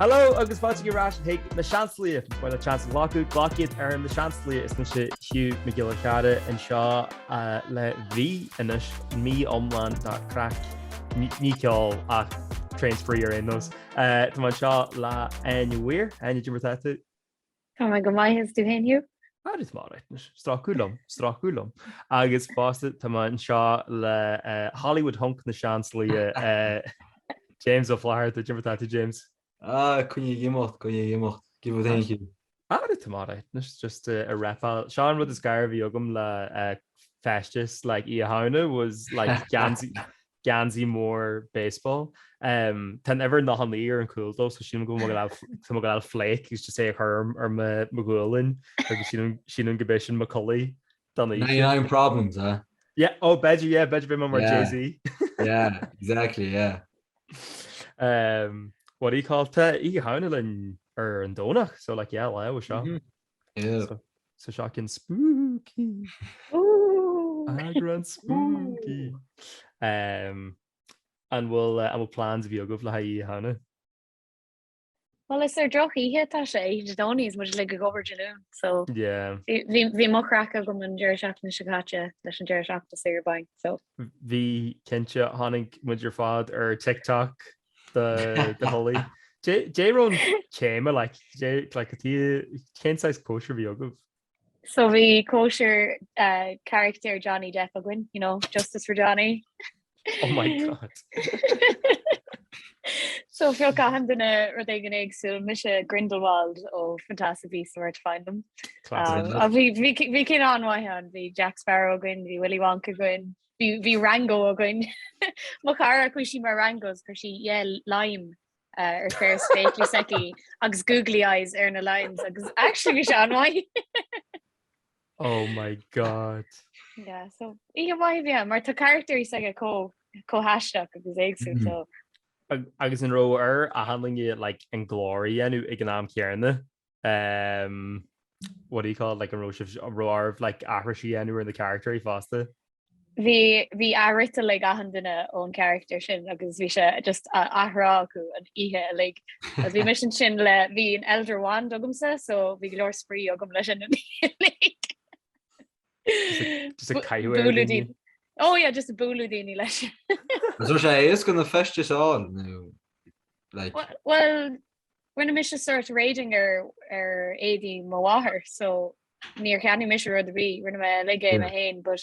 Hello, agus fáilte rás ag na seansálaithe bhfuil na chance lácu ghlaciad ar na seansálaithe is na sé Hugh Mac Giolla Chearra anseo le bhí inis mí omláin na craic ní ceol ach transfer ar aonnos. Tá man seo le Mhaoir, Áine imirt. Tá me go maithas tú héniu? Is má strácúlam. Agus fásta tá man seo le Hollywood hunk na seansálaithe James ó Flatharta, imirt James. Cunne gimocht. Give it thank you. Tomato. It's just a rapper. Sean with his garvey ogum la fascist like Iahana was like Ganzi more baseball. Ten ever not on the ear and cool though, so she don't go out flake. Used to say her or McGullin, like she don't Gabishan McCully. 99 problems, huh? Yeah. Oh, Beidh be more Jay-Z. Yeah, exactly. Yeah. What do you call it? Iahana or an donach. So like yeah, I was shocked. Yeah. So shocking spooky. Ooh. Eagrán spooky. And we'll plans via go fly Iahana. Well, is there drochi hit that she Donny is much like a gover jaloon. So yeah. Vi mo crack of an Jerry Shaft in Chicago, there's a Jerry Shaft to say your buying. So vi Kensha Honig with your father or TikTok the holy J Ron Chema like a Ken size kosher viogo. So we kosher character Johnny Depp again, you know, justice for Johnny. Oh my god. So if you're him then or they gonna so Misha Grindelwald or Fantastic Beasts where to find them. We can on my hand the Jack Sparrow going, the Willy Wonka going, the Rango going. Mhaoir cuishi mar Rangos because she lime or first fakely secky agus googly eyes na lines agus actually Sean why. Oh my god. Yeah, so mar ta character is like a co hashtag agus egg so agus in row a handling it like in glory and ignam Kierna. What do you call it? Like a row of like Ahrashi anywhere in the character faster. Vi arita like ahandina own character shin agus vi just ahra ku an ihe like as vi mission shin le vi an elder wand ogumsa so vi glor spree ogum le shin like just a caillou. Oh yeah, just a buludini le. So she is gonna fest just all now. Like well when a mission sort raging or AD Mhaoir so near canny mission or the be when a leg game hain but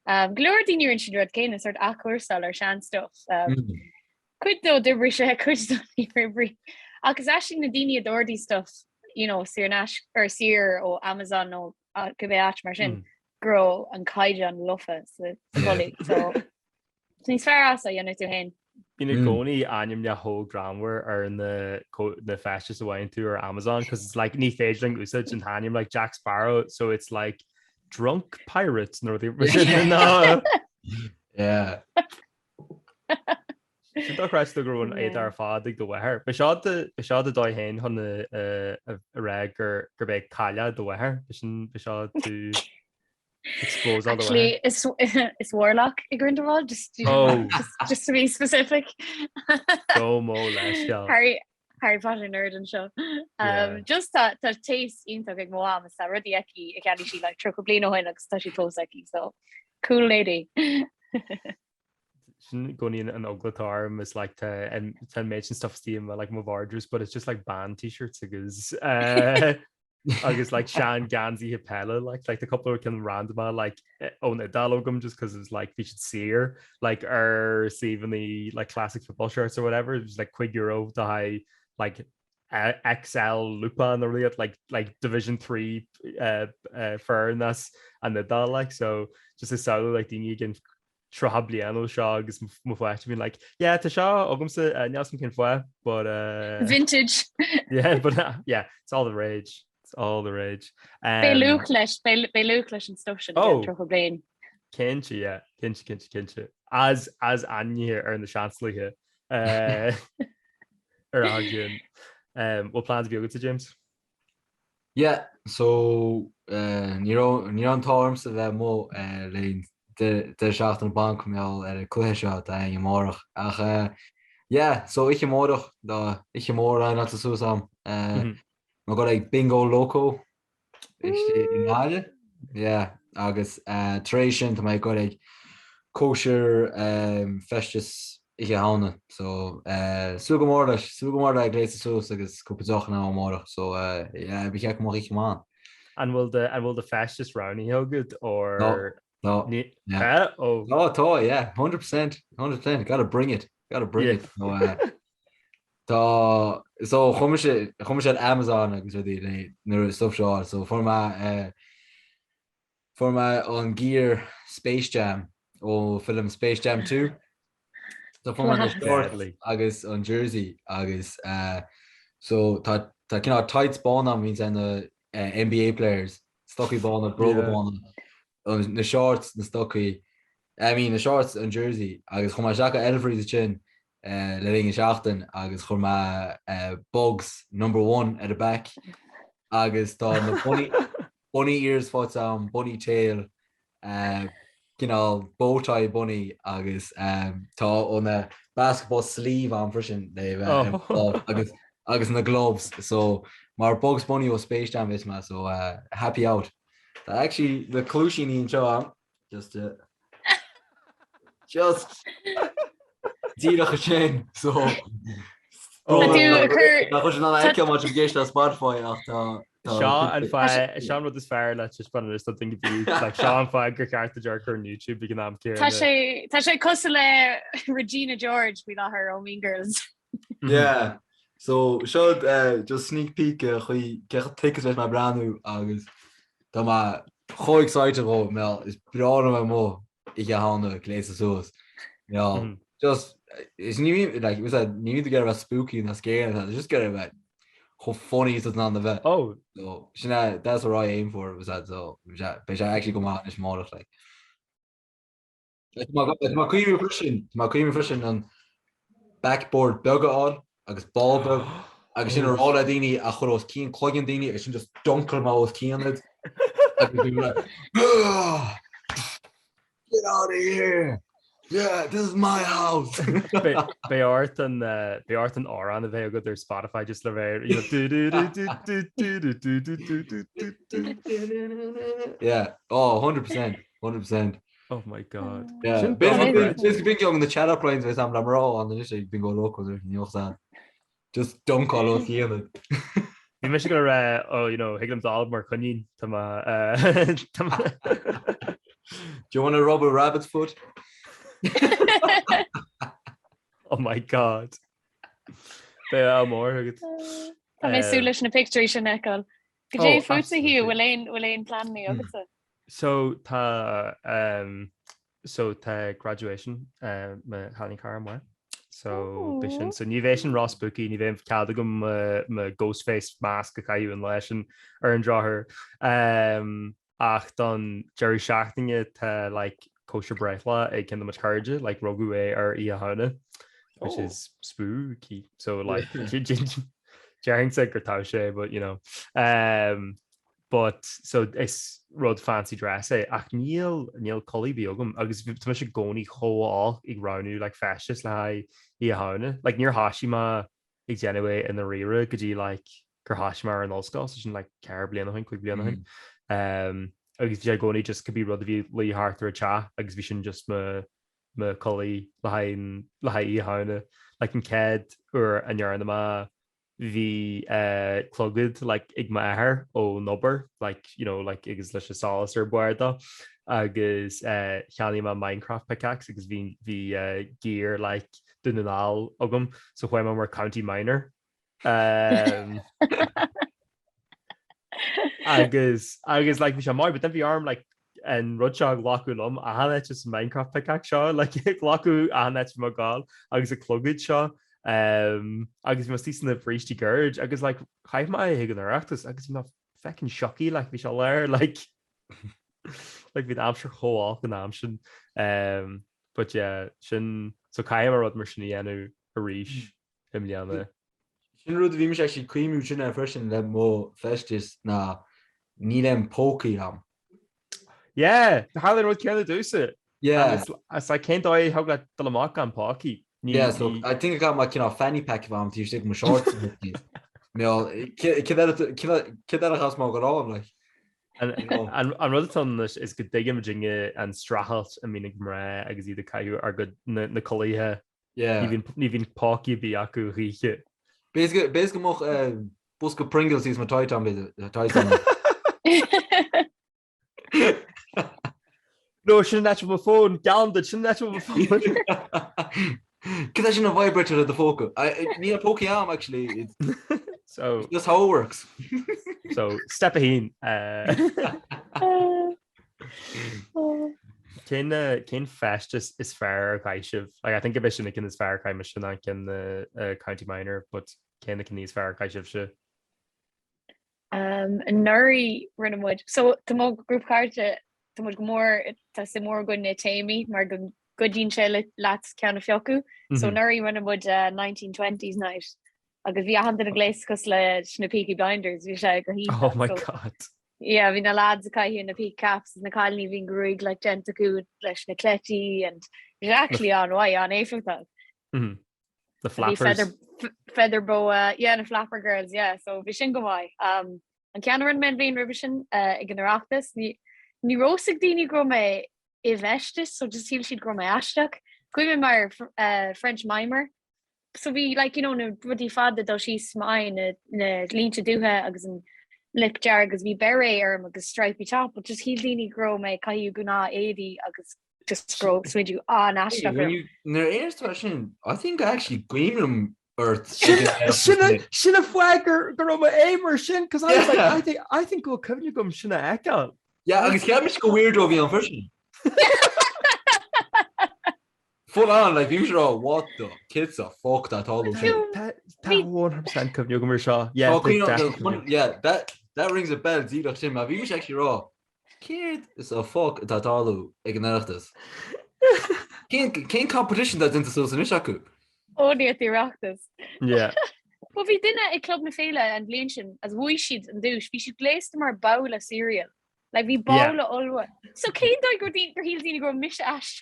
Glóir ní sin ruúd céine sort acústal ar sean stuff. Cuid nó dibri sé cuid bri. Agus eisiau na daine adordí stuff, you know, sir ó Amazon ó go bheith at mar sin grow an caide an lufa sa cholig. So níos fear as a dhéanamh tú hain. Bína gcónaí aim le Óg groundware ar in the fascist away to or Amazon because it's like ní féidir úsage and hanim like Jack Sparrow, so it's like drunk pirates no yeah Christ grown 8 hour fádig do weather be shot the dói hen on the reg or be calla the weather be shot to expose all the actually it's Warlock Grindelwald just to be specific. Go mo less yeah Harry Potter nerd and show. Just that taste into like Moam is that really icky again she like truck Bliana when like she close icky so cool lady. Going in an oglatar is like and mention stuff steam like Mhaoir but it's just like band t-shirts because I guess like Sean Ganzi Hipella like the couple of can random like own a dialogue just because it's like we should see her like or see even the like classic football shirts or whatever it's like quick euro to high like XL Lupin or really like Division 3 fairness and the like so just a solo like the again Bliana shogs mufwa being like yeah to show ogumsa Nelson can fly but vintage yeah but yeah it's all the rage. It's all the rage. Beilúchleis and stuff should tro brain. Kenchi, yeah. Kenchi. As Áine here ar na seansálaithe. Arguing. What plans have you got to James? Yeah, so ní an tám sa bheith mó le de seachtain bank meall ar a cluthe seo a mórach ach Yeah, so Oíche Mórach dá Oíche Mór an at súsam. Má go ag bingo loco in Áine. Yeah, agus tradition tá mai go ag kosher festus Oíche Shamhna. So sugamór ag léise sús agus cúpaach ná mórach. So yeah, bhí ceach mar Oíche Má. And will the festus rounding good or No. Yeah. Oh, yeah, 100%. Gotta bring it. So chumise at Amazon agus nu stuff seo. So for my on gear Space Jam ó film Space Jam 2. So for my short agus on jersey agus so tá tights ball on means and the NBA players stocky ball and broga ball on the shorts the stocky the shorts and jersey agus chuma shaka elfrey the chin letting seachtain agus chuma bugs number 1 at the back agus tá the bunny ears fought bunny tail bow tie bunny agus tá on a basketball sleeve on friction they've agus in the gloves so mar Bugs Bunny was Space Jam is ma so happy out. Actually the clue in show just díach chain so Spotify Sean rud is fearr le just ban something like Sean Fagger carta jar on YouTube begin am care. Tá sé cos le Regina George with her own Mean Girls. Yeah. So should just sneak peek take us my brand new agus Tá ma cho excited about Mel is bra mo Oíche Shamhna léise soos. Yeah. Just it's new like it was a new to get about spooky and scary and just get about how funny is it on the vet. Oh so that's what I aim for was that so but I actually go out this model like my creamy fishing on backboard bugger on agus ball bug agus sin all a daine a chorós cían cloigin daine agus sin just dunkel má os cíanad get out of here. Yeah, this is my house. Beart an árán a bheith go their Spotify just le bheith yeah, oh 100%. Oh my god. Yeah, big young in the chat up lines with Sam Lamro on the bingo local just dunk all of here. You miss go Higham Dal mar chunin Do you want to rub a rabbit's foot? Oh my god. More Tá mé sú leis na picture sin eáil. Go dé fuúta hiú bhfuil éon plan ní agus. So tá graduation me Hanning car more. So vision so innovation Ross bookie ni bheith cad go me ghostface mask a caiú an leis an ar an drawer ach don Jerry seachtainiúil tá like kosher breithla ag kin much courage like rogu or Oíche Shamhna which is spooky so like Jerry said Gertaushe but but so it's rud fancy dress ach níl colí biogum agus tu se gcóí choá ag ranú like festus le Oíche Shamhna like níor hasima ag genway in the rira go dtí like gur hasima an ollscoil sin like ceir bliana chuin chuig bliana chuin agus bhí gcóí just could be rud a bhí líthart ar cha agus bhí sin just me colí le Oíche Shamhna like an ced or an dearna hí clogad like ag maithair ó nobar like like agus leis salas ar buirda agus cheannaí má Minecraft pickaxe agus bhí gear like dunaál agam so chuim mar county minor agus like bhí sé mar but then bhí arm like an rudseach lacuúm a hanna just Minecraft pickaxe seo like lacu a hanna má gáil agus a clogad seo agus mas tí na brístí gurge agus like chaimh mai higan arachtas agus má fecin shocky like bhí se leir like bhí amsir choáach an am sin but yeah sin so caiim a rud mar sin dhéanú a ríis im leanana. Sin rud a bhí me actually cuiimú sin a frisin le mó festis na ní lem pócaí am. Yeah, how they rud ceanna dúsa. Yeah. As I can't I how got the amach an páci. Yeah, so I think I got my fanny pack if I'm to stick my shorts. Kid that has more go on like. An rud is go dig imaging an strahalt a mínig mra agus iad caiú ar go na colaithe ní hín páci bí acu riche. Bés go moch bus go Pringles is my toy tam No, sin natural phone down that sin natural phone. Cause I shouldn't have vibrated at the focal. I need a pokey arm actually. So that's how it works. So step ahead. Cén festus is fair caiisih. Like I think a bit sin is fair caiimiisiach in the county minor, but cén níos fair caiisih se. An nuri rinne muid. So tá mo grúp carte tá mo mór tá sé mór gon na téimi mar godín se lats ceanna fiocu. So nuri rinne muid 1920s night. Agus bhí hand a gléis cos le na Peaky Blinders bhí sé go hí. Oh my god. Yeah, hí na lads a caiú na peak caps na cáilní hín grúig le gent acu leis na cletí and actually an éifeachta. The flappers. Feather boa, yeah, na flapper girls, yeah. So bhí sin go mhaith. An ceann men bhíon ribh sin ag an oireachtas ní rósaigh daoine go mé I bheistis, so just híl siad go mé aisteach. Cuimhin mar French mimer. So bhí like, you know, na rudí fada dó sí smain na línte dúthe agus an lip jar agus bhí beret agus stripey top, but just híl daoine gro mé caiú gná 80 agus just grow swidú an aisteach. Their ears question, I think I actually gleamed them earth. Sinna fwagger go ma aimer sin because I was like I think go cover gum sinna echa. Yeah, agus ceap go weirdo bhí an first. Full on, like you sure what the kids are fuck that all those. That 100% cover you go shaw. Yeah, yeah, that rings a bell. Zero Tim. Have you actually raw? Kid is a fuck that all ignorant. Can't competition that into social nishaku. Oh, the Reachtas. Yeah. But we didn't a club na féile and Bliana as we should and douche. We should place them our bowl of cereal. Like we bowl all. So Kane do go deep for heels in go mish ash.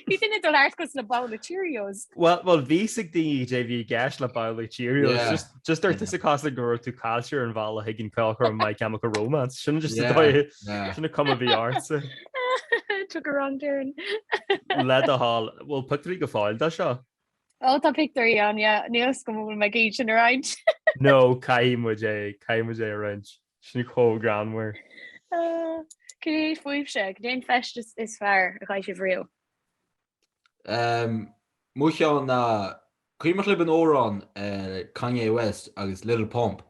He didn't do art cos la bowl of Cheerios. Well, visig the JV gash la bowl of Cheerios. Just start to cost the girl to culture and Vala Higgin Pelker and My Chemical Romance. Shouldn't just shouldn't come of the arts. Took a wrong turn. Let the hall. Well, put three go file that show. Oh, tá picture on, yeah. Níos go bhfuil me gauge in around. No, Caim was a around. Snig ho granware. Cé fuimh se, déon fest is fearr a caiith bhrío. Muicheán na cuimach le an órán Kanye West agus Little Pump.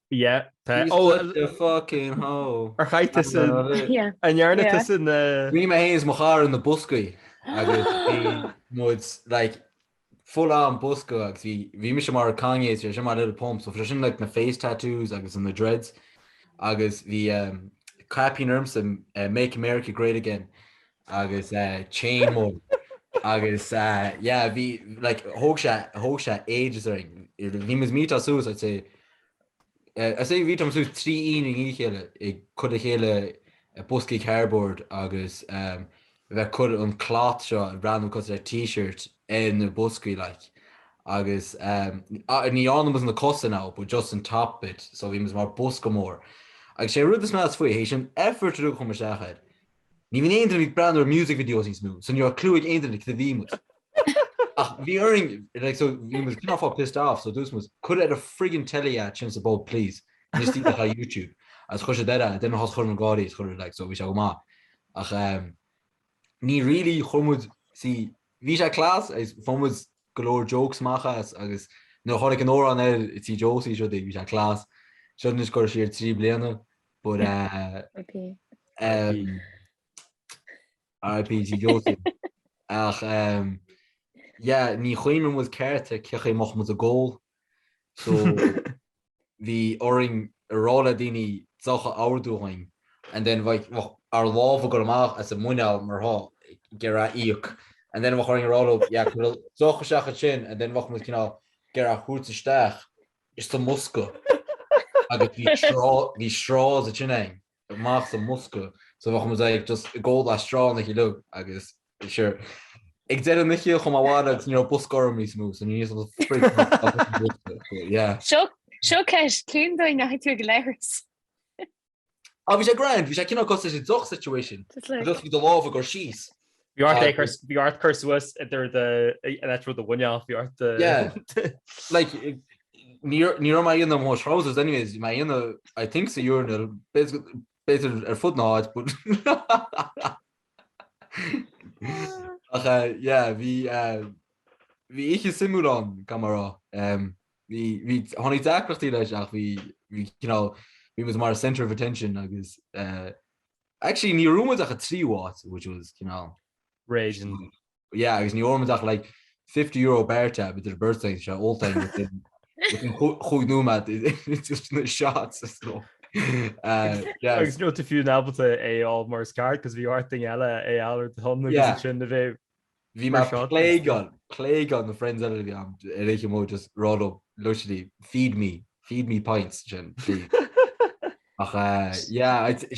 Yeah. The fucking ho. Ar chaith is an yarnat is in the... Bhí me héins mochar in the buscaí agus bhí muid like full on busca agus bhí me sem mar Kanye sem mar Little Pump, so for sin like na face tattoos agus in the dreads agus bhí Clapping Arms and Make America Great Again agus chain mode agus yeah bhí like hogsha ages are bhí mis mít asús I'd say I say bhí tam sús 3 í chéile I could a chéile buscaí cardboard agus bheith could an cloth seo random cos a t-shirt in the buscaí like agus ní an was in the costa now but just on top bit so bhí mis mar busca mór agus sé rud is más faoi hééis sin effort ru chum seachad. Ní bhín éontar ag brandar music videos níos mú, so ní clúig éontar ag bhí mu. Ach bhí earning like so bhí was kind of pissed off so dus was could at a friggin' telly at chance about please just think on YouTube as chuise dead then has chum gáí chuir like so bhí se go má. Ach ní really chumud si bhí sé class is fomud galore jokes machas agus nó chonig an óra an tí Josie seo bhí sé class. Shouldn't just go share 3 Bliana, but okay. RIP Joseph. Yeah, ní chuimmen was certe ceché moch mu a goal. So the oring rolla dini zacha outdoing and then like our law for go as a munal mar gera iok and then we going roll up yeah zacha shacha chin and then we moet kina gera goed stach is the Moscow. Agus straws a chinning maach some muscle so we just gold a straw like you look agus sure ag de michi chum bhád ní buscóir mí smú san níos Seo ceis cén dóin na tú go leirs. A bhí sé grand, bhí sé cinná costa sé doch situation. Just bhí do láh gur síos. Bhí art cursuas idir the bhaine bhí art like ní mai in more trousers anyways my I think so you're better foot náid but vi ich simú an kamera vi honnig daachchtí leis ach we was mar center of attention agus actually ní room a 3 watt which was raging agus ní ormach like €50 bear tab with their birthday all time within goed noem it's just in the shots so agus nó fiú nábalta é all mar scar cos bhí art thing eile é allir thomna sin a bheith hí mar play gun the friends eile bhí am réiche mó just rád up literally feed me pints sin ach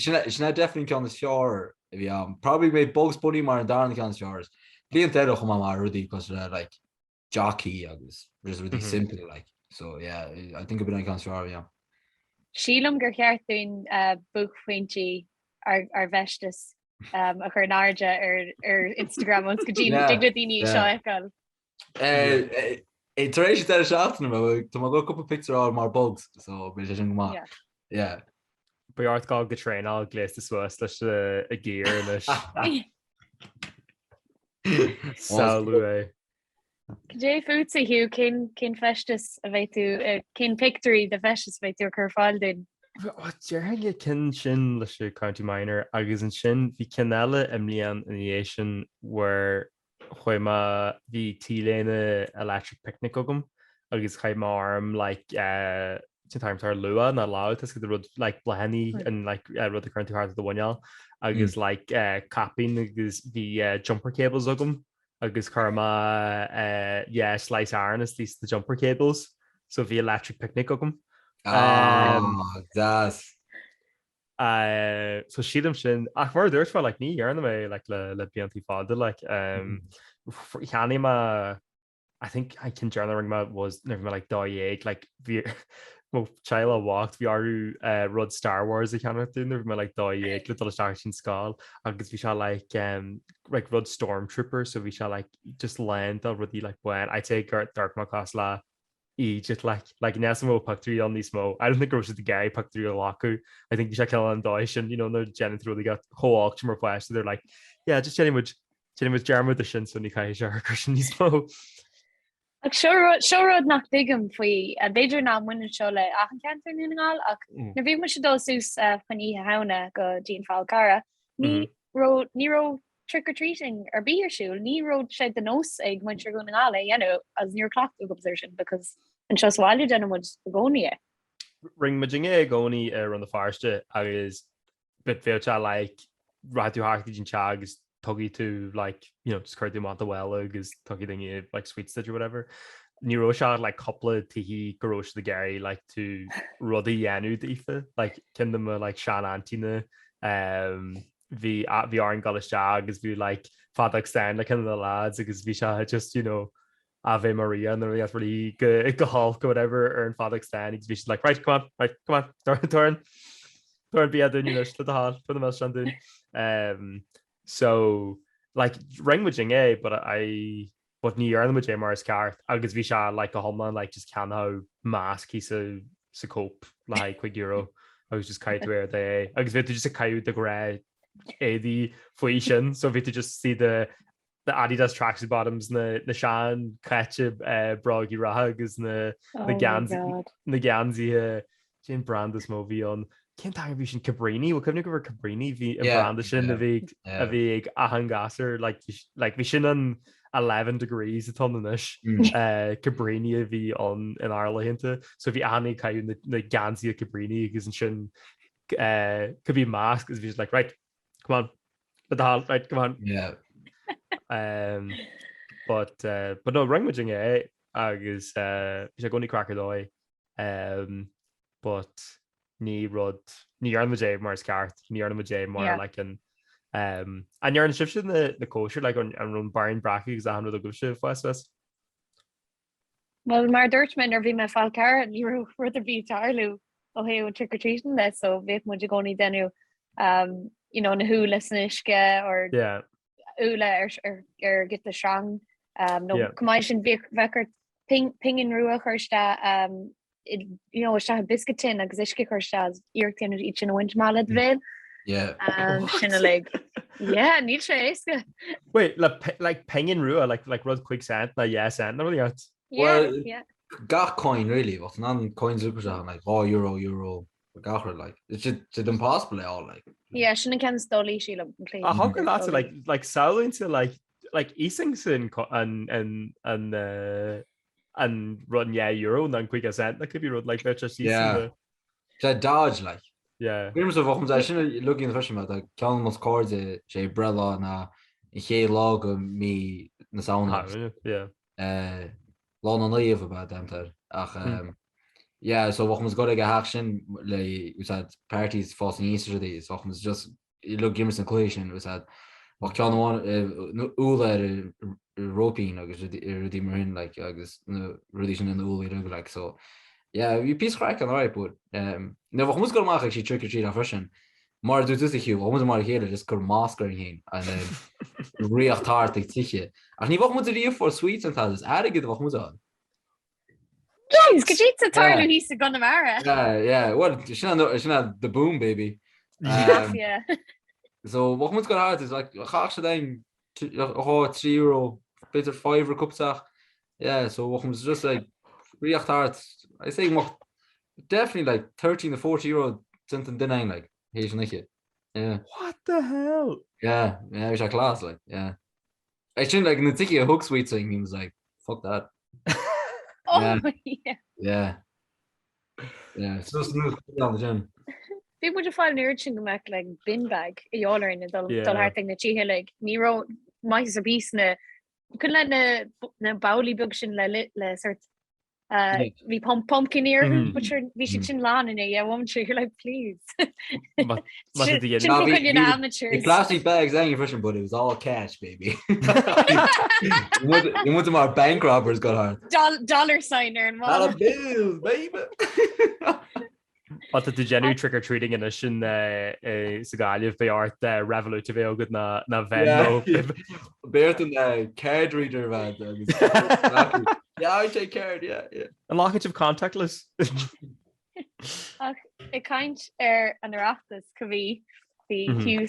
sinna definitely cean is fear bhí am probably mé Bugs Bunny mar an darna cean fears blion deire chum mar rudí cos like jockey agus just really simple like so yeah I think a bit an cean fear yeah. Sílam gur cheartún buchfuintí ar bheistas a chur náide ar Instagram ons go dtíine daoine seo eáil. Taréis de seachna Tá go cuppa picture mar bugs so be sin go má. Ba art gá go tréáil gléiste suas leis a géir leis Saú é. Dé fút sa hiú cén festas a bheith tú cén picturí de festas bheith tú chur fáil dún. Deirge cin sin leis County Minor agus an sin bhí cineile imlíon in Éist sin where chuimma bhí tíléine electric picnic agam agus chaim arm timetar lua na látas go rud blahanní an rud a chuintú hart do bhaineal agus capping agus bhí jumper cables agam. Agus karma slice iron is these the jumper cables so the electric picnic of them das so she them shin for there's for like me yarn away like le BNT father like Hanima I think I can journal ring was never like die like Chila walked vi rud Star Wars I can do like die little station skull agus vi shall like rud stormtrooper so we shall like just land already like when I take dark my class la just like Nesimo Puctry on these mo I don't think it was the guy Puctry Laku I think you check on Deutsch and they're genital they got whole auction request so they're like yeah just Jenny was Jeremy the shin so Nikai Christian these mo Seórád nach digam faoi a beidir ná muine seo le achan cantar nuáil ach na bhí mu dó sús faní hauna go dín fáil cara ní ró trick or treating ar bíhirsúil ní ród sé den nós ag muintir go naála as níor clacht observation because an seosáile denna mu gcóí ring majinge gcóí ar an na farste agus bit féte like ráú háí dín te agus tuggy to just currently want the well agus tuggy thing like sweet stitch or whatever Nero shot like couple of tihi garosh the Gary like to ruddy yanu difa like kin them like Shan Antina the and Gullish Jag as we like Father extend like the lads because we shot just Ave Maria and then we have really good half or whatever and Father extend he's like right come on turn be at the hall for the most doing so like ring but but ní ar na mar ceart agus bhí se like a homeland like just can how mask hí sa cope like quick euro agus just caiit where they agus bhí just a caiú de gra édí faoi sin so bhí just see the Adidas tracksuit bottoms na sean catch brogí ratha agus na ganzi Jane Brandes movie on Ken bhí sin Cabrini bhil cumnig gohar Cabrini bhí brand sin a bhí ag ahan gasar like bhí sin an 11 degrees atá nanis Cabrini a bhí an in Ireland so bhí anna caiú na gansi a Cabrini agus an sin could be mask as bhí like right come on right come on but no ringmaging agus bhí sé gcóí crackar dói but ní ar na mar ceart ní ar na mar like an And you're an sibh sin na cóisiir like an run barin bracha agus an a go sibh was. Well mar dúirtmin ar bhí me fáil ceara ní ru a bhí tarlú ó héú trick-or-treating le so bhéh mu a gcóí denú na húla san isce or úla ar get le seang nó cumáid sin bhechar pingin ruúa chuirsta sta biscuitin agus isce chuirsta íortainú í sin bhaint mála bhéil sinna le ní sé éisce. Wait, like pingin ruúa like rud quick cent na cent really out. Well, gach coin really, but non coins super like euro, gachar like it's impossible at all like. Yeah, shouldn't can stoli she how can that like sell into like Easingson and run euro and then quick cent that could be run like that just dodge like Grimms of what I shouldn't look in the first about like John must card J brella na he log me na sauna lá an naomh about them ach so what was got a action like was had parties fast in Easter days what was just look Gimmers inclusion was had what can one ula roping agus the marine like agus religion in the ula like so we peace crack on right but no what was going to make she trick or treat fashion mar do this Hugh what was mar here just go maskering him and then Réalt Óg tiche ach ní wat moet er voor sweets en tal is aardig wat moet aan James could you to turn he's gonna marry well she the boom baby so what moet go hard is like graag ze ding €3 beter €5 kopzag so what moet just like Réalt Óg I say definitely like €13 to €40 something denying like here's nichtje what the hell it's a class like I shouldn't like in the ticket a hook sweet thing he was like fuck that so smooth on the gym Bhí muid a fáil nuirtin go meach like bin bag I jólar in dul harting na títhe like níró mais a bís na chun le na baulí bug sin le sort we pumpkin ear but we should chin lan in it won't you you're like please the plastic bags ain't fishing but it was all cash baby you went to my bank robbers got hard dollar signer and dollar bills baby But the genu trick-or-treating in sin sagáileh bhí art revolúta bhé agad na Venmo Beart an card reader man I take card An láchait of contactless I kaint an arachtas go bhí Hugh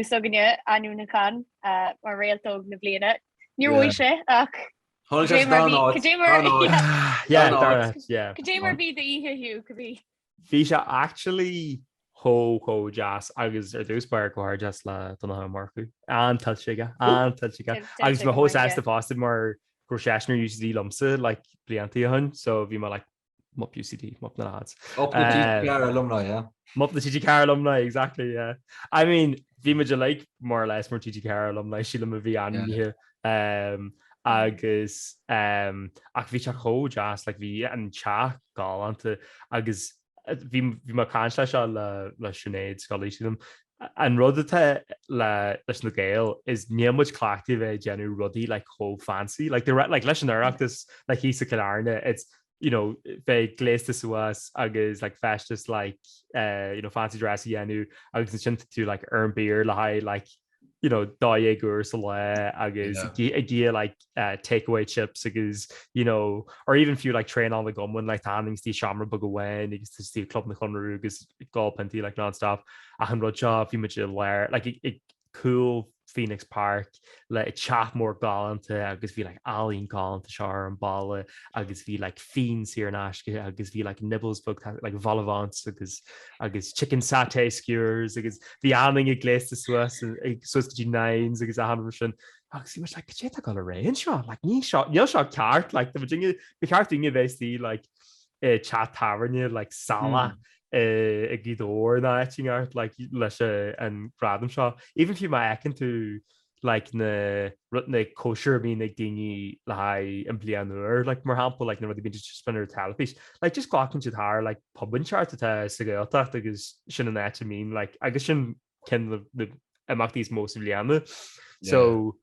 soganne anú na can mar Réalt Óg na Bliana ní Oíche ach Kadémar bí the ihe Hugh go bhí Bhí se actually ho jazz agus dús beir go just le donna marcu antal siige agus ma hó de fásta mar go seisnar UCD lomsa like blianta hun so bhí mar like mop UCD mop na ads alumni mop the TG Car alumni exactly I mean bhí me like more or less more TG Car alumni sí le bhí an here agus ach bhí se cho jazz like bhí an cha gáanta agus bhí mar can se le sinnéad scoí sim an rudata leis na gail is nímuid clachtaí bheith genú rudí like cho fancy like they're like leis an arachtas like hí sa Cairne it's bheith gléasta suas agus like festas like fancy dressy enu agus sin tú like earn beer le haid like dáégur sa le agus gé like takeaway chips agus or even few like train on the gumwin like tannings tí shamra bug awain agus tí club na chunrú agus golpentí like non-stop a an rud job fi muid leir like cool Phoenix Park le chat mór galanta agus bhí like alín galanta sear an balle agus bhí like fiends here in Ashke agus bhí like nibbles book like volavants agus chicken satay skewers agus bhí aning ag gléasta suas nines agus a han sin agus he was like sé go a rain seo like níl seo ceart like the Virginia be ceartúine bhéistí like chat taverne like sala a gidor na etching art like leis an bradam seo even if you ma ecin tú like na kosher bí ag daoine le an blianúir like mar hampel like na rud bín spinner talpis like just glacinn si thar like pubin chart atá sa gailtacht agus sin an et mean like agus sin cin amachtaí mó Bliana. So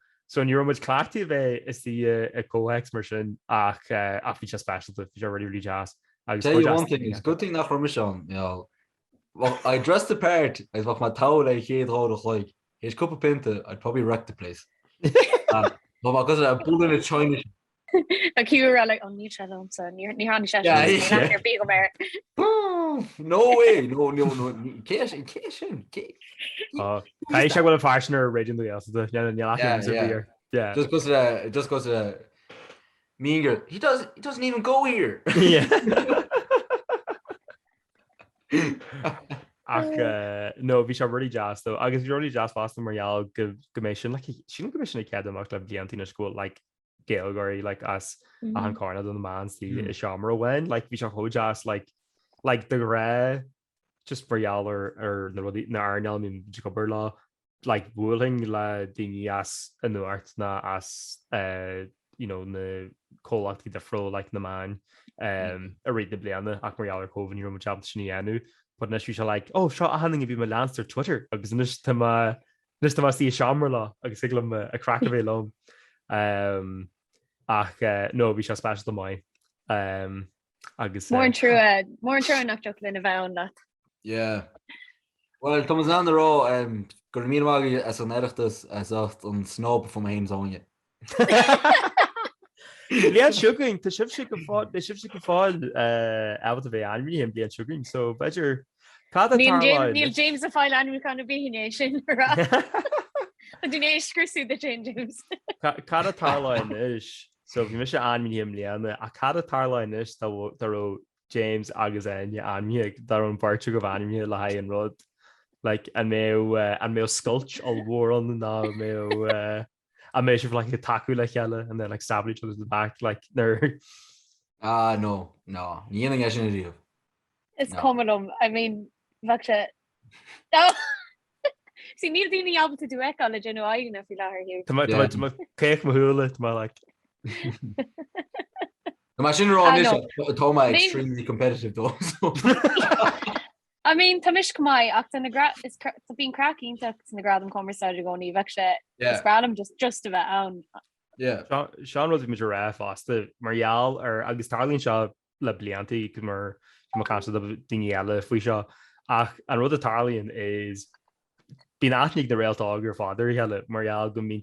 ní muid cláirtí bheith is the cóhex mar sin ach bhí se specialta bhí really jazz. Tell you one thing, it's a good thing nach from Sean, you know. Well, I dressed the part as what my towel I had like his cup of pinta, I'd probably wreck the place. But because I pulled in a Chinese. Like you were like, oh, you shut up, son. You're on the shut up. You're your big American. No way, no. Cash. I check what a fashion or originally else. Yeah. Just goes to the mean girl. He doesn't even go here. Yeah. No, bhí se really jazz though. Agus bhí really jazz fast Réalt gomission like sin gomission cead amach le blianttí na school like Gaelgory like as an corna don the mans the Shamhna when like bhí se ho jazz like the ré just Réalt or na Arnel min Jacober law like bhling le daoine as inuart na as you know na cólachtí de fro like na man a réad na bliana ach Réalt Cóvan rom job sníanú. But nes se like, oh, seo a hanning bhí me Lance ar Twitter agus nus tí Shamhna lá agus siglam a crack a bhéh lom. Ach no, bhí se special mai. Agus Mór an trú nach joc lena bheann that. Yeah. Well, Thomas an rá gur mí mágaí as an éireachtas as an snob fo héim áine. Blian sugaring tá sib si go fáil a bheith anrí an blian sugaring, so beidir Neil James a fáil anú chuna bhíné sin dunéis scrisú de James. Cad atálain is, so bhí me se anmíam Bliana a cad atálain is tá James agus Áine anmíag dar an barú go bhhaimime le haid an rud, like an mé sculpt all war on ná mé I made sure like a taku like yellow and then like stab each other in the back like they're no it's common. I mean vaksha no see need the album to do college you know I even if you are here to my cake mahula to my like extremely competitive though so. I mean tamish kamai after the grad is been cracking to the grad and conversation going to vaksha grad just about Sean was me giraffe fast the Réalt or agus Starling shot le blianttí cos mar can the dingy eile fui seo ach an rud a Tarlian is bín aithnig de Réalt Óg ar father heile Réalt go mín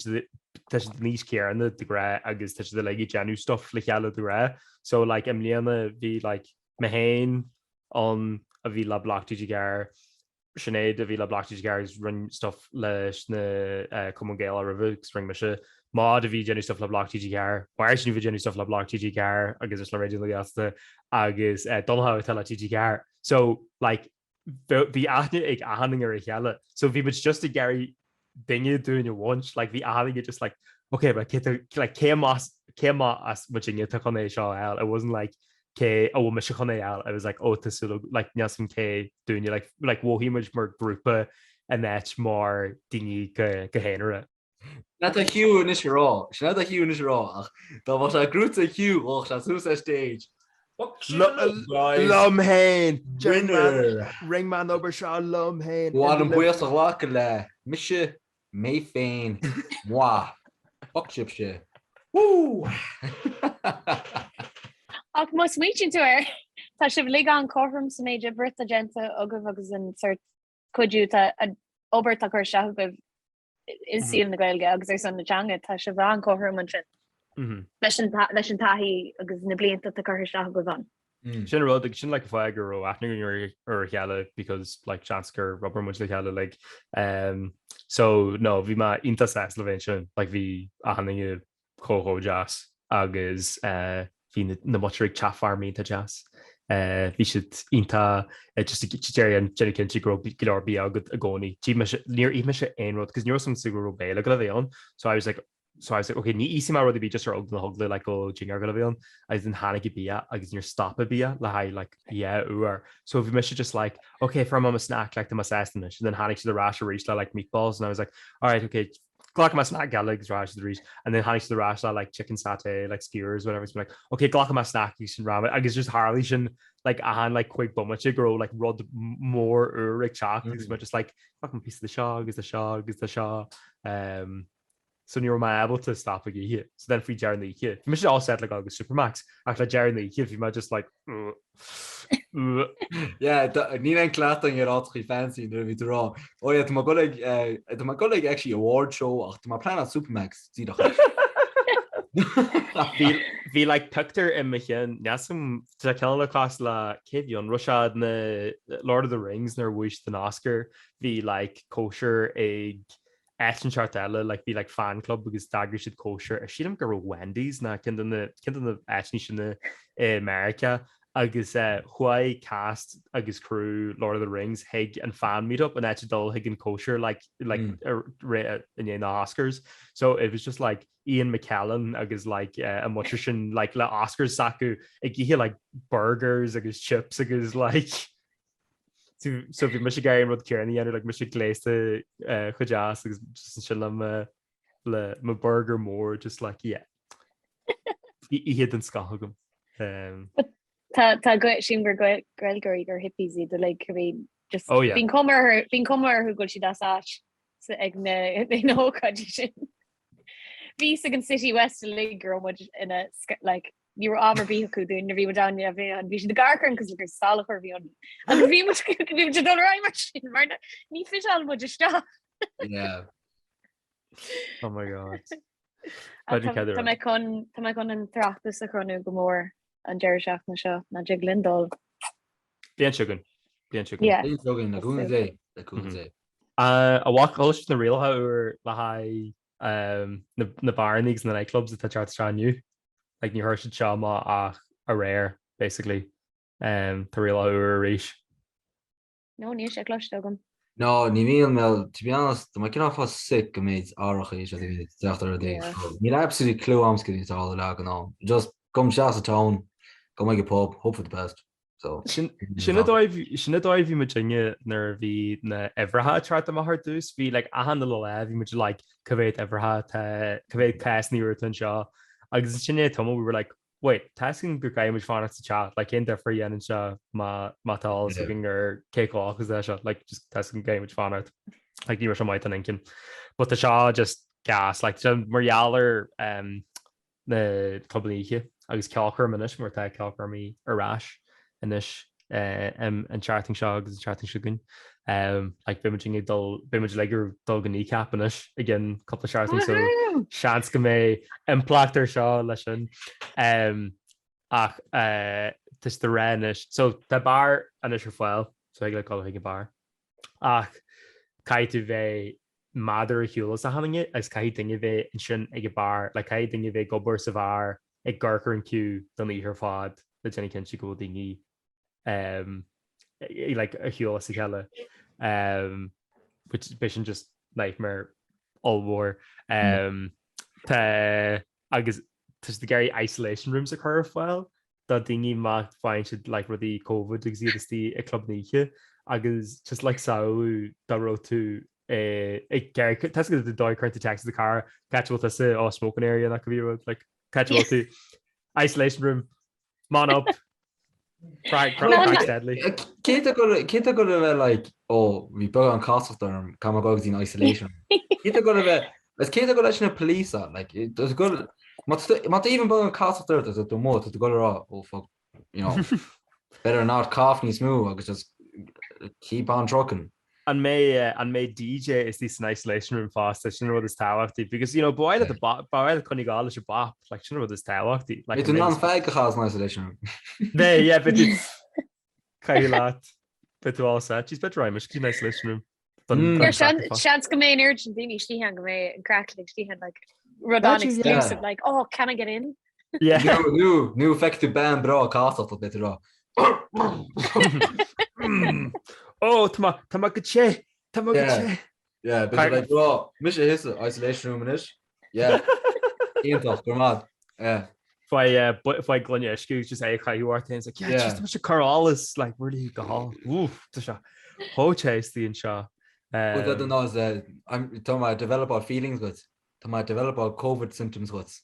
níos cearna de gra agus te de le genú stuff le heile de gra so like Bliana bhí like mehain on a bhí le blachttí gar Sinead a bhí le blachttí gar is run stuff leis na Common Gael a rih spring me se má a bhí genú stuff le blachttí gar mar sin bhí genú stuff le blachttí gar agus is le réidir le gasta agus donha tal TG gar so like bhí aithne ag ahanning ar cheile so bhí but just a Gary dinge doing your lunch like bhí ahanning it just like okay but like came as Virginia took on seo out it wasn't like K oh me out I was like oh this like Nelson K doing you like wo much more grúpa and that's more dingy gehénere Not a Hugh in this raw not a Hugh in this raw that was a group of Hugh och that's who's that stage Lumhain Ringman over Sean Lumhain One buas a lock le Misha May Fain Mwah Fuck ship Woo Ach most meeting to her tá si lig an chom san méidir brit a genta agah agus an sort coidú an obert a chu se goh is sí na gailge agus ar san natanga tá se bh an chom an sin leis an taí agus na blianta a chu se go bhan. Sin rud sin like fágur ó aithnig ar cheile because like chancegur rubber much le cheile like so no bhí má intas levéin like bhí ahanning choó jazz agus hí na motric chafarmí a jazz hí si inta just déir an Jennicin go bí agad a gcónaí níor ime se einrod because níor som sigur béile go bhéon so I was like okay ní isi mar rud bí just ar og na hogla like go jingar go bhéon agus den hánig bí agus níor stop a bí le ha like uair so bhí me just like okay from a snack like the mas and then hánig si the rash reach like meatballs and I was like all right okay Glock my snack galig rash the reach and then hannig the rash like chicken satay like skewers whatever it's like okay Glock my snack you should ram it I guess just Harley should like a hand like quick bumma grow like rud more uric chalk but just like fucking piece of the shog is the shaw so you're able to stop again here so then if we Jerry the kid you should all set like August Supermax actually Jerry the kid if you might just like yeah ní an cláting ar átrií fancy nu bhí rá ó má go actually award show ach má plan Supermax tí Bhí like pictar in mechan neasam ceanna clás le céhíon Russiad na Lord of the Rings nar bhuaist den Oscar bhí like kosher ag Eistin Chartella like bhí like fan club agus dagir siad kosher a siad am go Wendy's na cin na Eistin sinna America agus chuai cast agus crew Lord of the Rings hig and fan meet up and actually dul hig and kosher like in the Oscars so it was just like Ian McKellen agus like a mutrition like le Oscars saku ag gihe like burgers agus chips agus like so if you miss a guy in Rod Kearney and like miss a glaze chujas agus just le my burger more just like yeah he hit and skahagum Tá go sin gur greilgurí gur hippies iad le just bín cumar chu goil si das sa ag na hócáid sin. Bhí an City West le gur ina like ní ámar bí chu dún na bhí down a bhí an bhí de garcan cos gur salachar bhí an agus bhí dul mar sin mar ní fi an mu sta. Yeah. Oh my god. Tá me chun an trachtas a chunú go mór an deir seachna seo na de glindal. Blian sugan. na gúna dé a bhhaáil na réaltha ú le haid na barnígs na nightclubs atá teart straniu like ní thuir seo má ach a réir basically tá réaltha ú a rééis. No ní sé cloistegum. No ní bhíon me to be honest má cin fá sick go méid áracha is deachtar a dé. Ní absolútely clue amscin í tá le an ná. Just come shots a town, go make a pub, hope for the best. So sinna dóibh bhí Virginia nar bhí na Everha trat am th dús bhí like a handle le bhí mu like covéid Everha covéid casníir an seo agus sinné tomó we were like wait tasking gur gaim much fun to chat like in there for yen and seo mátá looking or cake off is that shot like just tasking game much fun out like you were some white thinking but the shaw just gas like marialler na clubníe agus ceachar manis mar tá ceachar mí arráis inis an charting seo agus charting siúgan like bimaging bimage legur dul gan kneecap inis again couple of charting so seans go mé implachtar seo lei sin ach tus de réis so tá bar anis ar fáil so ag le go ag bar ach caiitú bheith madidir a hiúlas a haninge as cai dinge bheith in sin ag bar le cai dinge bheith gobar sa bhar ag garcar an ciú don í ar fád le Jenny cin si go dingy like a hiúlas a cheile which vision just nightmare all war tá agus tus de gairy isolation rooms occur fáil dá dingy má fáin si like rudí COVID exí a club níe agus just like saoú dá ro tú Test the dog current taxi the car catch with us smoking area that could be like catch to isolation room man up deadly Kate go like oh we bug on cost term come go in isolation Kate go let's Kate go a police like it does good not even bug on cost there to do more to go oh fuck you know better not cough ni smooth I could just keep on trucking. And may DJ is this an isolation room fast you know this táhachttaí because you know bhile the bhile chunig is your bop like you know this táhachttaí like it's a non-fake has an isolation room yeah but it's Kailat but to all set she's better I'm in isolation room Shans go mé urgent dini she hang go mé crackling she had like Rodon exclusive like oh can I get in yeah new effective band bra cast a bit raw oh tá go ché yeah but like bro mis his isolation room is yeah íontach go mad yeah Fá glunne isciú just é chaúhart things like yeah just much chorálas like where do you go oof tá se hóchéistíon seo I'm talking about develop our feelings goods. Tá má develop our COVID symptoms goods.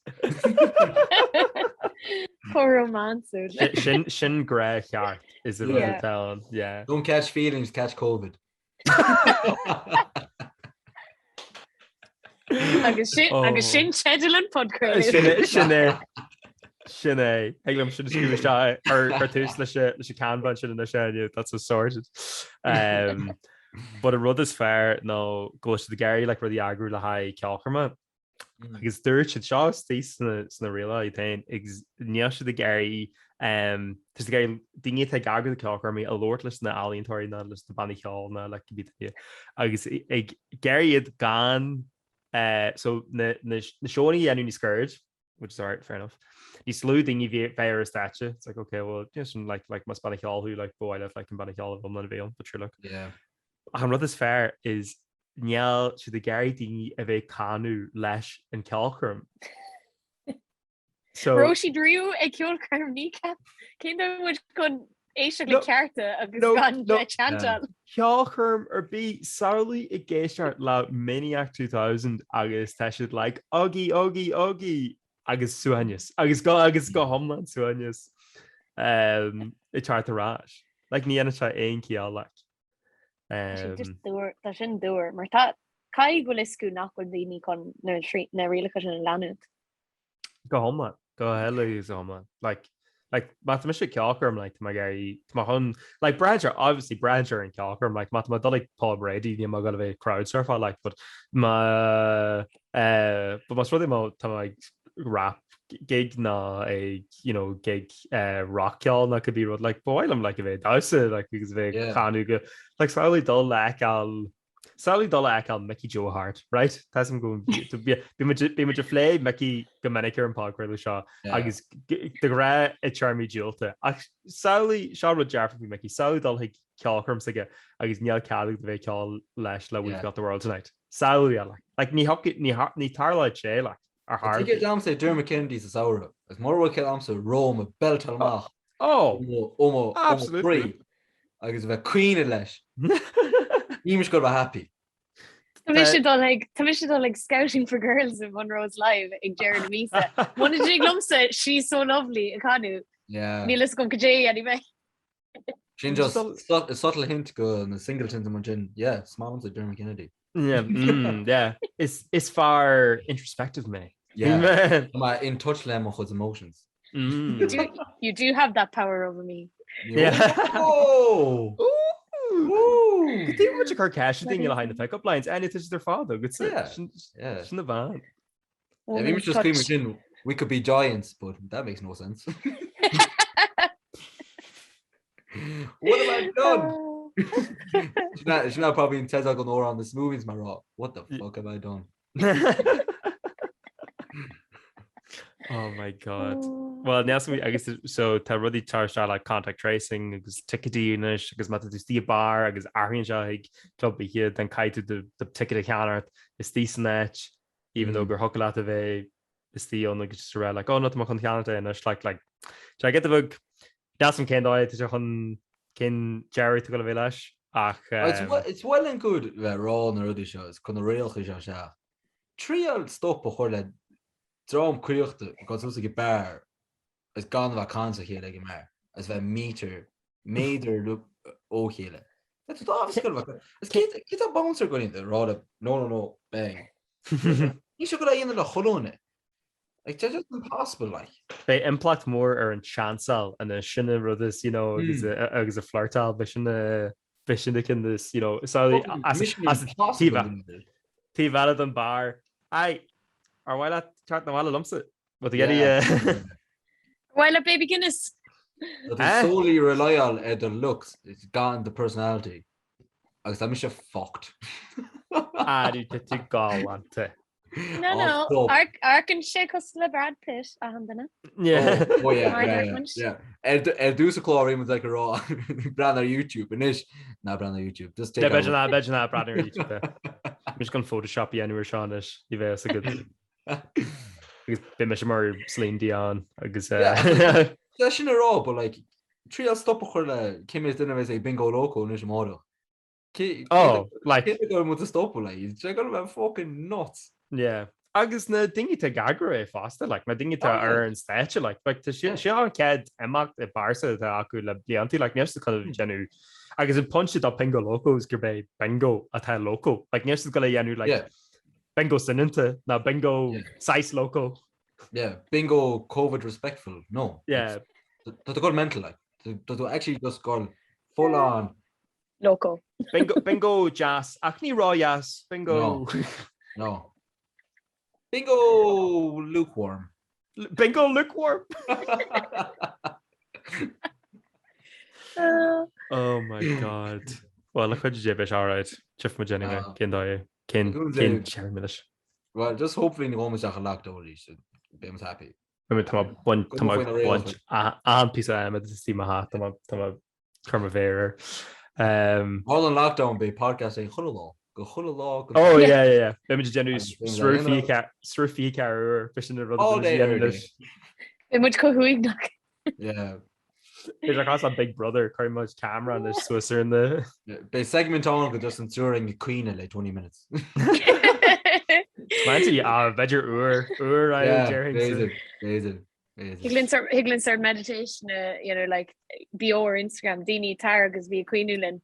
For romance. Sin gra cheart is it Yeah. town. Yeah. Don't catch feelings, catch COVID. Agus sin schedulan podcraoladh. Sinné Eglum should screw shot or tús le can bunch in the show. That's a sorted. But a rud is fair no goes to the Gary like where the agru le high calcrama. Agus dúirt si seo sna réile I tain níl si the Gary tus the Gary dinge te agru the calcrama a Lord leis na aliontóirí na leis na banna cheáil na le bí agus ag Gary iad gan so na seoí enú ní scourge, which is alright, fair enough. Ní slú dinge bhéir stature. It's like okay, well just like mas banna cheáil who like bhailigh like an banna cheáil of na bhéal, but sure look. Yeah. An rud is fair is neall si the Gary dinge a bheith canú leis an ceolcrum. So Roshi Drew ag ceolcrum ní cap. Cén muid chun éiste le cearta agus gan le chantal. Ceolcrum bí saolaí I ggéisteart le Maniac 2000 agus tá siad like Ógi agus suanis agus go homlan suanis I tart arás. Like ní ana se aon ceall like. Tá sin dúir mar tá cai go liscú nachfuil daoine chun na riile chu an leanút. Go homlan go heile is homlan like mat mis ceolcrum like ma Gary ma hun like Brancher obviously Brancher and ceolcrum like mat like Paul Brady ní ma go bheith crowd surf like but ma mas rudi má tá like rap gig na a gig rock ceol na could be rud like boy I'm like a bit dowsa like because bheith canú go like slowly dull le Mickey Joe Hart right that's him going to be much flay Mickey go manicure and pog really seo agus the gra a charmy jewelta slowly Sean would jar for Mickey slowly dull like ceolcrum sige agus níl cadú the bheith ceol leis le we've got the world tonight slowly like ní tarla sé like ar hard get down say Dermot Kennedy's a saura as more work am so Rome a belt almach absolutely agus bheith queen leis Nímas go happy. Tá like scouting for girls in Monroe's live ag Jared Misa. One of the glumsa, she's so lovely, a canu. Yeah. Nílas go cajay anyway. Sin just a subtle hint go in the singleton to Monchin. Yeah, small ones like Dermot Kennedy. Yeah, yeah. It's far introspective, mate. Yeah. I'm in touch with his emotions. You do have that power over me. Yeah. Oh. Tí much chu cash thing you'll hide the pickup lines and it is their father good in the van. Yeah, we just screaming we could be giants, but that makes no sense. What have I done? She's not probably in Tesla going over on this movies my raw. What the fuck have I done? Oh my god. Well now I guess so tá rudí tar like contact tracing agus ticketíis agus mat tí bar agus airn se ag club here den caiú the ticket counter is tí net even though gur hola a bheith is tí on agus ra like oh not má chun Canada and like I get the book that's some cédóid chun cin Jerry to go bhé leis ach it's well and good rá na rudí shows chun réalcha se tríal stop a chuir Drom criochta got so get bear as gan va cansa here like mar as bheith méidir look ó chéile. That's what it's get a bouncer going into rather no bang. You should go in the cholone. Like that's just impossible like. They impact more an chancel and a shinna brothers agus a Flatharta vision in this so as tí valid an bar ar bhile teart na bhile lumsa but while a baby Guinness solely rely on the looks it's gone the personality agus tá se fucked dú tú gáhhaanta no arcan sé cos le Brad Pitt a handanna dús a chlóí mu ag rá brand ar YouTube and is ná brand ar YouTube just take be brand ar YouTube mis gon Photoshop í anúir seánis I bheith a good agus be me sem mar slín Dion agus sin rá but like trí stop chuir le cimimi duine bheits é bingo loco nu sem máda go mu stop lei go fucking nuts. Yeah. Agus na dinge te gagra fasta na dinge te ar an state sé an ced amach I barsa acu le blianttí ne chu genú agus in punchid a pingo locos gur bé bingo a tá loco ne go le dhéanú bingo sininte na bingo 6 loco. Yeah, bingo COVID respectful. No. Yeah. That got mental to actually just go full on loco. Bingo jazz. Acne raw jazz. Bingo. No. Bingo lukewarm. Bingo lukewarm. Oh my god. Well, look what you did, all right. Chief Majenninga, Kin Chermish. Well, just hopefully the woman's a locked over these. I'm happy. One piece of to see my hat. I'm a Kermavera. All on lockdown be podcast saying Hullo. Oh yeah. Image generous surfy car fishing the road. Image cohuig. Yeah. There's like also a big brother carrying much camera and there's Swisser in the they segment on just ensuring the queen in like 20 minutes. Fancy vegger Higgling start meditation like Bior Instagram Dini Targus be Queen Newland.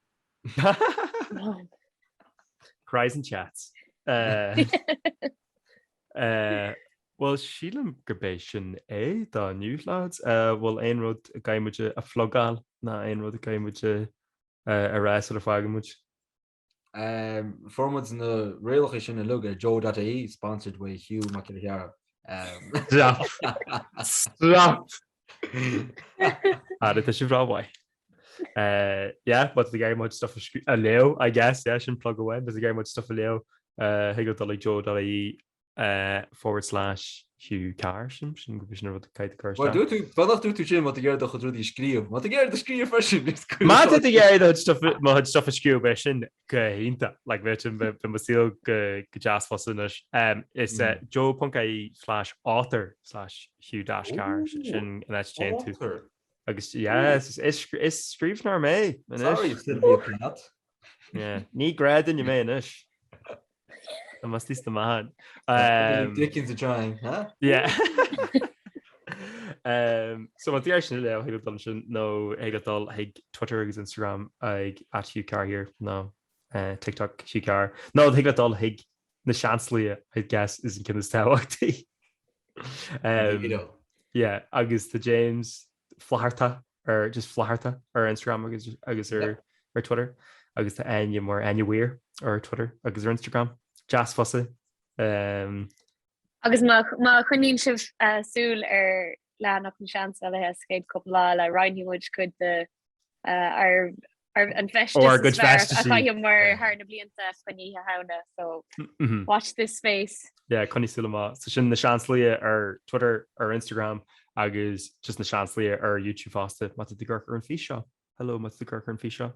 Cries and chats. Well, Sheelam Gabation, the news lads. Well, ein rod a guy much a flogal, na ein rod a guy much a ras or a fag much. Formats in the Réalt Óg in Luga, t-airgead sponsored by Hugh Mac Giolla Chearra. Stop. That should draw away. Yeah, but the game much stuff a Leo, I guess. Yeah, I shouldn't plug away, but the game much stuff a Leo. He got like t-airgead /Hugh Carson go bis wat kite kar. Wat doet u wat de dat goed die skrief. Wat de skrief version is. Maar dit jij dat stuff skrief version gehinta like weet je ben still jazz was is joe.ie/author/Hugh Carson and that's chain to agus yes is skrief naar me. Sorry, still be a peanut. Yeah, ní grad in je me is. I must be the man. Dickens are trying, huh? Yeah. So what the Irish no Twitter agus Instagram at Hugh Carr here no TikTok Hugh Carr no Na Seansálaithe I guess isn't kind of táhachtí. Yeah, agus the James Flatharta or just Flatharta or Instagram agus or Twitter agus the Áine Mhaoir or Twitter agus or Instagram. Jazz fosse. Agus ma chunín sibh súil lean nach seansálaithe scéad coppla le Ryan Wood could the ar an fest or good fest mar haar na blianta chuní hauna so watch this space. Yeah, chuní súla so sin Na Seansálaithe ar Twitter or Instagram agus just Na Seansálaithe ar YouTube fásta mat the gurkur an fi seo. Hello mat the gurkur an fi seo.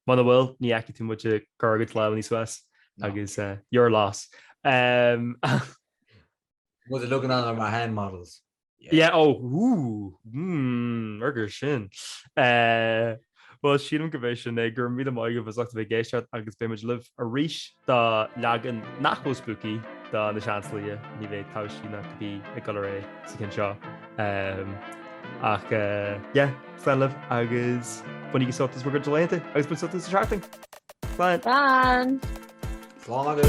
Mana bhfuil ní aici tú muide gargad le ní Suez. Agus your loss. Was it looking at my hand models? Yeah. Murder shin. Well, Sheelam Gabation gur mí maiige bh achta bh géisteart agus béimiid liv a ríis dá leagan nachó spooky dá Na Seansálaithe ní bheith táisína go bhí ag go ré sa cin seo. Ach liv agus bunig sotas bhgur deléanta agus bu sotas seachting. Fine. Fun. Long ago.